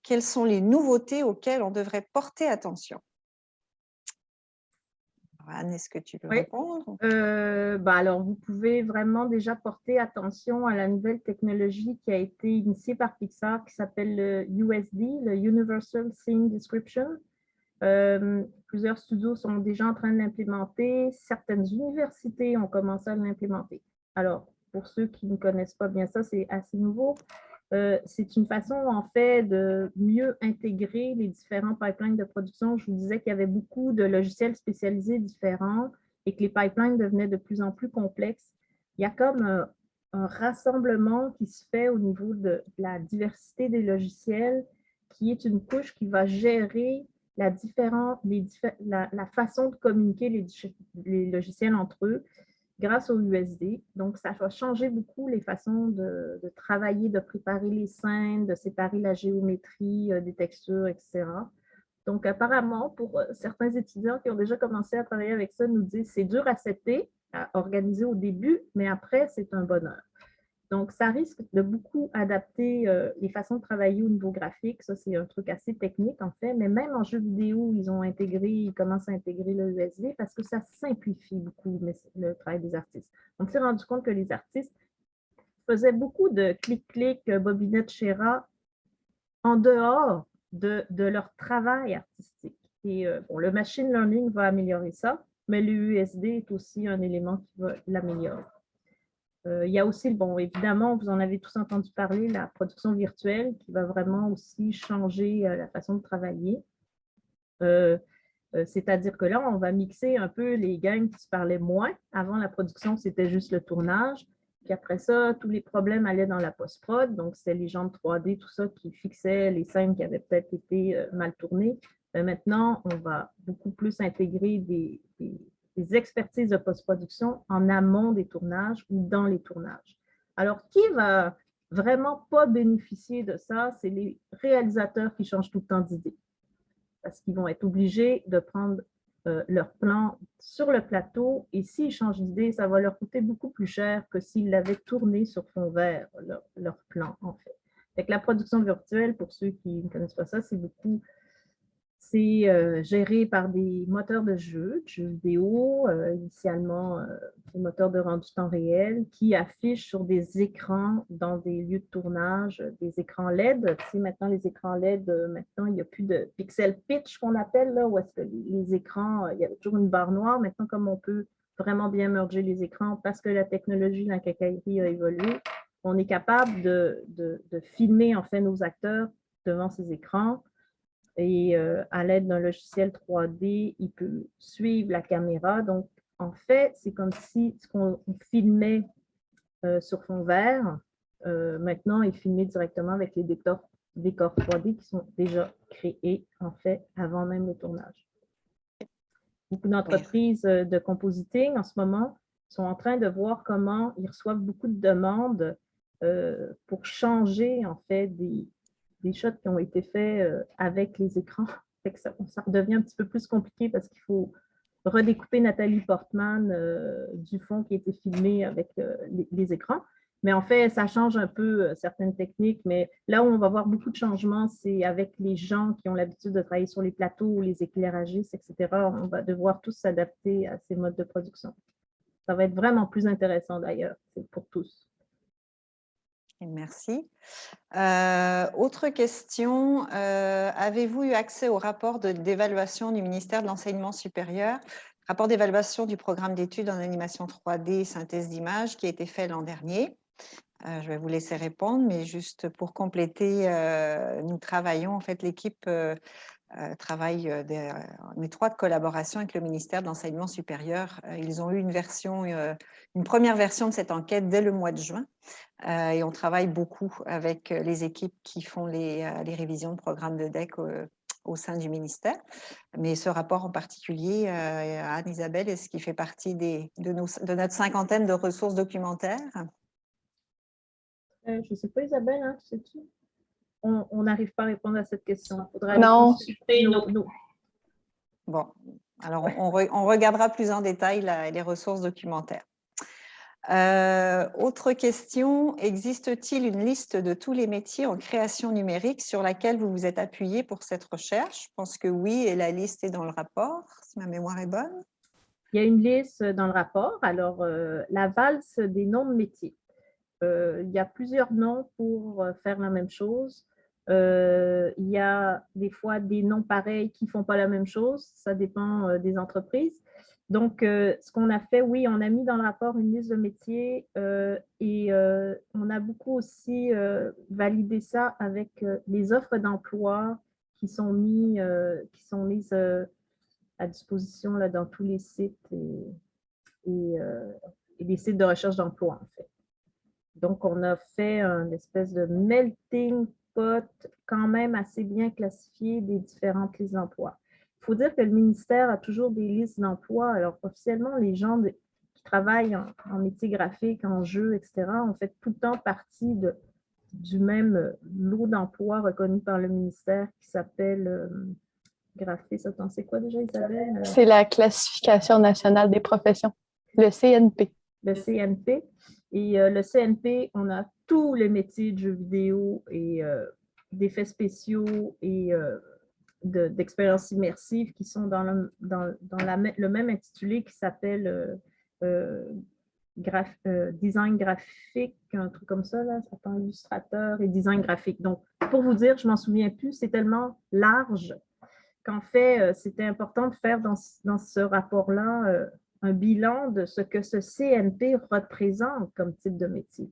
Quelles sont les nouveautés auxquelles on devrait porter attention? Anne, est-ce que tu veux répondre? Alors, vous pouvez vraiment déjà porter attention à la nouvelle technologie qui a été initiée par Pixar qui s'appelle le USD, le Universal Scene Description. Plusieurs studios sont déjà en train de l'implémenter. Certaines universités ont commencé à l'implémenter. Alors, pour ceux qui ne connaissent pas bien ça, c'est assez nouveau. C'est une façon, en fait, de mieux intégrer les différents pipelines de production. Je vous disais qu'il y avait beaucoup de logiciels spécialisés différents et que les pipelines devenaient de plus en plus complexes. Il y a comme un rassemblement qui se fait au niveau de la diversité des logiciels, qui est une couche qui va gérer la façon de communiquer les logiciels entre eux grâce au USD. Donc, ça va changer beaucoup les façons de travailler, de préparer les scènes, de séparer la géométrie des textures, etc. Donc, apparemment, pour certains étudiants qui ont déjà commencé à travailler avec ça, nous disent c'est dur à setter, à organiser au début, mais après, c'est un bonheur. Donc, ça risque de beaucoup adapter les façons de travailler au niveau graphique. Ça, c'est un truc assez technique, en fait. Mais même en jeu vidéo, ils commencent à intégrer le USD parce que ça simplifie beaucoup le travail des artistes. On s'est rendu compte que les artistes faisaient beaucoup de clic-clic, bobinette Chéra en dehors de leur travail artistique. Et le machine learning va améliorer ça, mais le USD est aussi un élément qui va l'améliorer. Il y a aussi, évidemment, vous en avez tous entendu parler, la production virtuelle qui va vraiment aussi changer la façon de travailler. C'est-à-dire que là, on va mixer un peu les gangs qui se parlaient moins. Avant, la production, c'était juste le tournage. Puis après ça, tous les problèmes allaient dans la post-prod. Donc, c'était les gens de 3D, tout ça, qui fixaient les scènes qui avaient peut-être été mal tournées. Mais maintenant, on va beaucoup plus intégrer des expertises de post-production en amont des tournages ou dans les tournages. Alors, qui va vraiment pas bénéficier de ça? C'est les réalisateurs qui changent tout le temps d'idée. Parce qu'ils vont être obligés de prendre leur plan sur le plateau et s'ils changent d'idée, ça va leur coûter beaucoup plus cher que s'ils l'avaient tourné sur fond vert, leur plan, en fait. Fait que la production virtuelle, pour ceux qui ne connaissent pas ça, c'est géré par des moteurs de jeux vidéo, initialement des moteurs de rendu temps réel, qui affichent sur des écrans dans des lieux de tournage, des écrans LED. Tu sais, maintenant, les écrans LED, maintenant, il n'y a plus de pixel pitch qu'on appelle, là, où est-ce que les écrans, il y a toujours une barre noire. Maintenant, comme on peut vraiment bien merger les écrans parce que la technologie de la quincaillerie a évolué, on est capable de filmer, en fait, nos acteurs devant ces écrans. Et à l'aide d'un logiciel 3D, il peut suivre la caméra. Donc, en fait, c'est comme si ce qu'on filmait sur fond vert, maintenant est filmé directement avec les décors 3D qui sont déjà créés, en fait, avant même le tournage. Beaucoup d'entreprises de compositing, en ce moment, sont en train de voir comment ils reçoivent beaucoup de demandes pour changer, en fait, des shots qui ont été faits avec les écrans. Ça redevient un petit peu plus compliqué parce qu'il faut redécouper Nathalie Portman du fond qui a été filmé avec les écrans. Mais en fait, ça change un peu certaines techniques. Mais là où on va voir beaucoup de changements, c'est avec les gens qui ont l'habitude de travailler sur les plateaux, les éclairagistes, etc. On va devoir tous s'adapter à ces modes de production. Ça va être vraiment plus intéressant d'ailleurs, c'est pour tous. Merci. Autre question, avez-vous eu accès au rapport d'évaluation du ministère de l'Enseignement supérieur, rapport d'évaluation du programme d'études en animation 3D, synthèse d'images qui a été fait l'an dernier? Je vais vous laisser répondre, mais juste pour compléter, nous travaillons, en fait, l'équipe travaille en étroite collaboration avec le ministère de l'Enseignement supérieur. Ils ont eu une première version de cette enquête dès le mois de juin et on travaille beaucoup avec les équipes qui font les révisions de programmes de DEC au sein du ministère. Mais ce rapport en particulier, Anne-Isabelle, est-ce qu'il fait partie de notre cinquantaine de ressources documentaires? Je ne sais pas, Isabelle, hein, sais-tu? On n'arrive pas à répondre à cette question. Il faudrait Non. Bon, alors on regardera plus en détail les ressources documentaires. Autre question, existe-t-il une liste de tous les métiers en création numérique sur laquelle vous vous êtes appuyé pour cette recherche? Je pense que oui, et la liste est dans le rapport, si ma mémoire est bonne. Il y a une liste dans le rapport. Alors, la valse des noms de métiers. Il y a plusieurs noms pour faire la même chose. Il y a des fois des noms pareils qui ne font pas la même chose. Ça dépend des entreprises. Donc, ce qu'on a fait, oui, on a mis dans le rapport une liste de métiers et on a beaucoup aussi validé ça avec les offres d'emploi qui sont mises à disposition là, dans tous les sites et les sites de recherche d'emploi, en fait. Donc, on a fait une espèce de melting pot quand même assez bien classifié des différentes listes d'emploi. Il faut dire que le ministère a toujours des listes d'emploi. Alors, officiellement, les gens qui travaillent en métier graphique, en jeu, etc., ont fait tout le temps partie du même lot d'emploi reconnu par le ministère qui s'appelle graphiste. Attends, c'est quoi déjà, Isabelle? C'est la classification nationale des professions, le CNP. Le CNP. Et le CNP, on a tous les métiers de jeux vidéo et d'effets spéciaux et d'expériences immersives qui sont dans le même intitulé qui s'appelle design graphique, un truc comme ça, là, ça s'appelle illustrateur et design graphique. Donc, pour vous dire, je ne m'en souviens plus, c'est tellement large qu'en fait, c'était important de faire dans ce rapport-là un bilan de ce que ce CNP représente comme type de métier.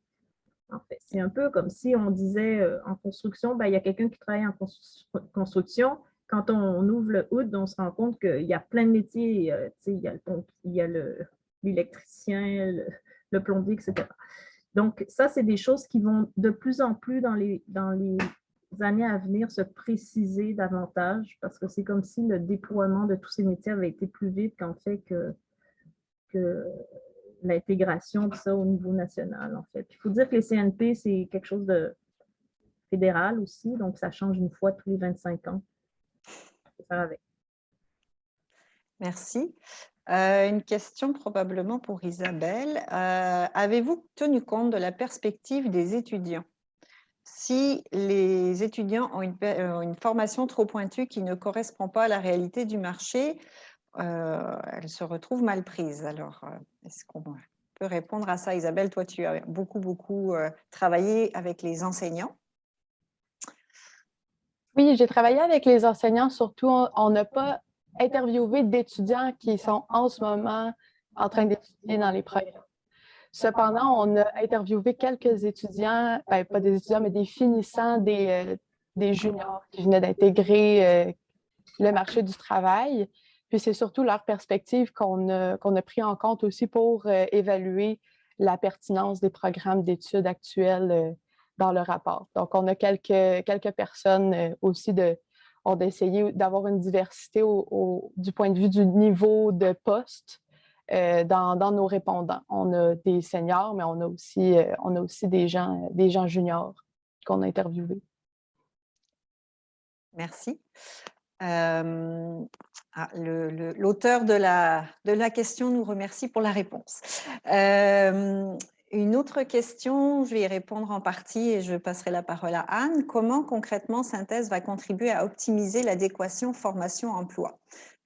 En fait, c'est un peu comme si on disait en construction, ben, il y a quelqu'un qui travaille en construction. Quand on ouvre le hood, on se rend compte qu'il y a plein de métiers. Il y a l'électricien, le plombier, etc. Donc, ça, c'est des choses qui vont de plus en plus dans les années à venir se préciser davantage parce que c'est comme si le déploiement de tous ces métiers avait été plus vite qu'en fait que l'intégration de ça au niveau national, en fait. Il faut dire que les CNP, c'est quelque chose de fédéral aussi, donc ça change une fois tous les 25 ans. faut faire avec. Merci. Une question probablement pour Isabelle. Avez-vous tenu compte de la perspective des étudiants? Si les étudiants ont une formation trop pointue qui ne correspond pas à la réalité du marché, elle se retrouve mal prise. Alors, est-ce qu'on peut répondre à ça? Isabelle, toi, tu as beaucoup travaillé avec les enseignants. Oui, j'ai travaillé avec les enseignants, surtout on n'a pas interviewé d'étudiants qui sont en ce moment en train d'étudier dans les programmes. Cependant, on a interviewé quelques étudiants, ben, pas des étudiants, mais des finissants, des juniors qui venaient d'intégrer le marché du travail. Puis c'est surtout leur perspective qu'on a pris en compte aussi pour évaluer la pertinence des programmes d'études actuels dans le rapport. Donc, on a quelques personnes aussi on a essayé d'avoir une diversité du point de vue du niveau de poste dans nos répondants. On a des seniors, mais on a aussi des gens juniors qu'on a interviewés. Merci. L'auteur de la question nous remercie pour la réponse. Une autre question, je vais y répondre en partie et je passerai la parole à Anne. Comment concrètement Synthèse va contribuer à optimiser l'adéquation formation-emploi?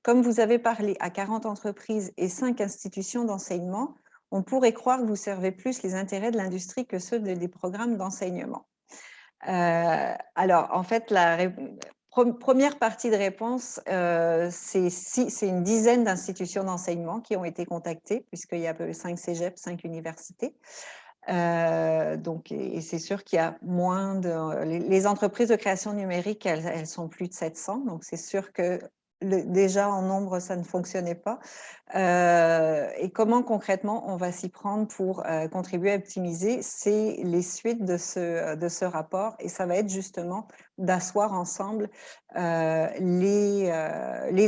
Comme vous avez parlé à 40 entreprises et 5 institutions d'enseignement, on pourrait croire que vous servez plus les intérêts de l'industrie que ceux des programmes d'enseignement. Alors, en fait, la première partie de réponse, c'est une dizaine d'institutions d'enseignement qui ont été contactées, puisqu'il y a 5 cégep, 5 universités. Donc, et c'est sûr qu'il y a moins de... Les entreprises de création numérique, elles sont plus de 700, donc c'est sûr que déjà en nombre, ça ne fonctionnait pas. Et comment concrètement on va s'y prendre pour contribuer à optimiser? C'est les suites de ce rapport, et ça va être justement d'asseoir ensemble les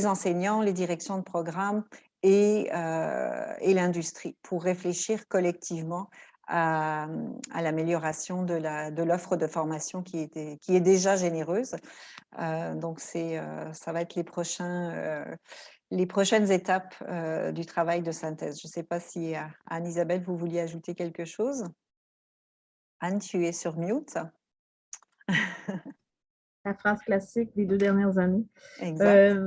enseignants, les directions de programme et l'industrie pour réfléchir collectivement à l'amélioration de l'offre de formation qui est déjà généreuse. Donc, ça va être les prochaines étapes du travail de synthèse. Je ne sais pas si, Anne-Isabelle, vous vouliez ajouter quelque chose. Anne, tu es sur mute. La phrase classique des 2 dernières années. Exact.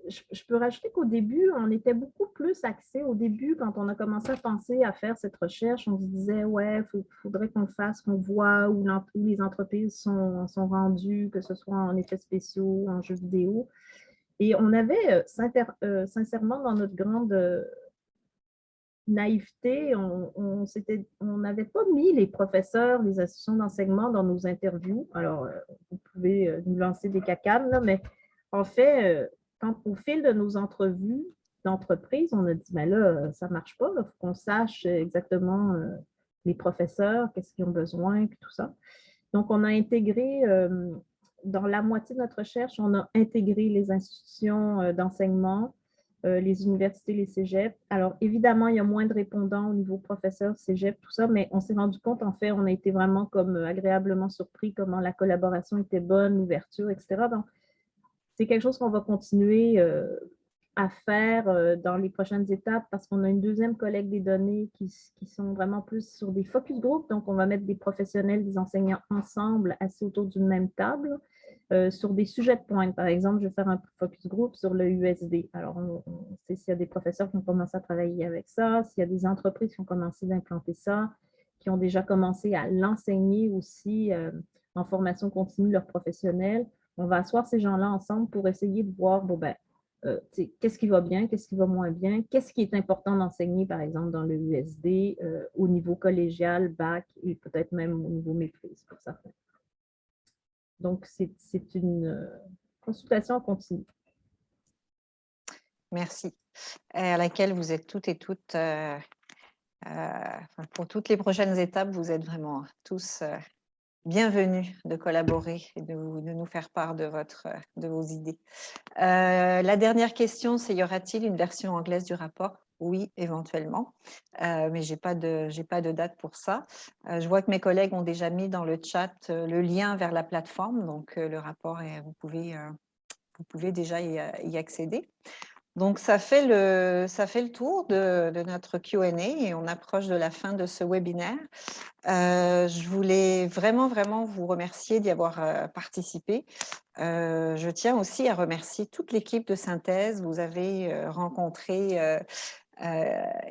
Je peux rajouter qu'au début, on était beaucoup plus axé. Au début, quand on a commencé à penser à faire cette recherche, on se disait, ouais, faudrait qu'on voit où les entreprises sont rendues, que ce soit en effets spéciaux, en jeux vidéo. Et on avait, sincèrement, dans notre grande naïveté, on n'avait pas mis les professeurs, les institutions d'enseignement dans nos interviews. Alors, vous pouvez nous lancer des cacanes, là, mais en fait, au fil de nos entrevues d'entreprise, on a dit, ben là, ça ne marche pas, il faut qu'on sache exactement les professeurs, qu'est-ce qu'ils ont besoin, puis tout ça. Donc, on a intégré, dans la moitié de notre recherche, on a intégré les institutions d'enseignement, les universités, les cégeps. Alors, évidemment, il y a moins de répondants au niveau professeur, cégep, tout ça, mais on s'est rendu compte, en fait, on a été vraiment comme agréablement surpris comment la collaboration était bonne, l'ouverture, etc. Donc, c'est quelque chose qu'on va continuer à faire dans les prochaines étapes parce qu'on a une deuxième collecte des données qui sont vraiment plus sur des focus group. Donc, on va mettre des professionnels, des enseignants ensemble, assis autour d'une même table. Sur des sujets de pointe. Par exemple, je vais faire un focus group sur le USD. Alors, on sait s'il y a des professeurs qui ont commencé à travailler avec ça, s'il y a des entreprises qui ont commencé d'implanter ça, qui ont déjà commencé à l'enseigner aussi en formation continue, leurs professionnels. On va asseoir ces gens-là ensemble pour essayer de voir, bon, ben, qu'est-ce qui va bien, qu'est-ce qui va moins bien, qu'est-ce qui est important d'enseigner, par exemple, dans le USD, au niveau collégial, bac, et peut-être même au niveau maîtrise pour certains. Donc, c'est une consultation continue. Merci. À laquelle vous êtes toutes et toutes, pour toutes les prochaines étapes, vous êtes vraiment tous bienvenus de collaborer et de nous faire part de vos idées. La dernière question, c'est y aura-t-il une version anglaise du rapport? Oui, éventuellement, mais je n'ai pas de date pour ça. Je vois que mes collègues ont déjà mis dans le chat le lien vers la plateforme, donc le rapport, vous pouvez déjà y accéder. Donc, ça fait le tour de notre Q&A et on approche de la fin de ce webinaire. Je voulais vraiment vous remercier d'y avoir participé. Je tiens aussi à remercier toute l'équipe de Synthèse. Vous avez rencontré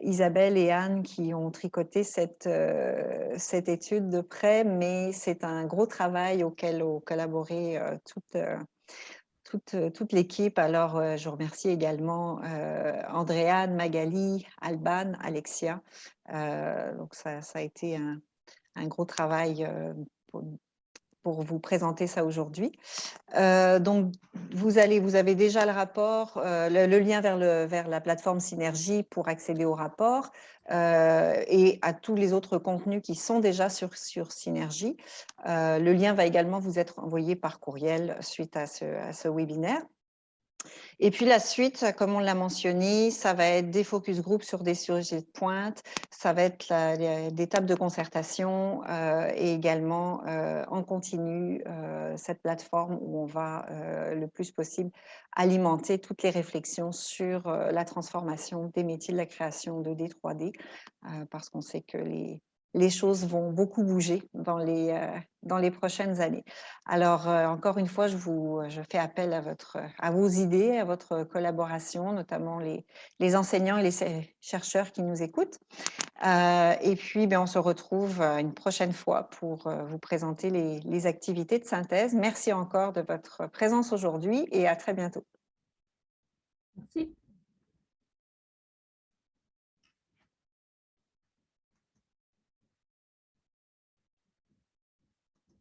Isabelle et Anne qui ont tricoté cette étude de près, mais c'est un gros travail auquel ont collaboré toute l'équipe. Alors, je remercie également Andréane, Magali, Alban, Alexia. Donc, ça a été un gros travail pour vous présenter ça aujourd'hui. Donc, vous avez déjà le rapport, le lien vers la plateforme Synergie pour accéder au rapport et à tous les autres contenus qui sont déjà sur Synergie. Le lien va également vous être envoyé par courriel suite à ce webinaire. Et puis la suite, comme on l'a mentionné, ça va être des focus group sur des sujets de pointe, ça va être des tables de concertation et également en continu cette plateforme où on va le plus possible alimenter toutes les réflexions sur la transformation des métiers de la création 2D, 3D, parce qu'on sait que les choses vont beaucoup bouger dans les prochaines années. Alors, encore une fois, je fais appel à vos idées, à votre collaboration, notamment les enseignants et les chercheurs qui nous écoutent. Et puis, on se retrouve une prochaine fois pour vous présenter les activités de synthèse. Merci encore de votre présence aujourd'hui et à très bientôt. Merci.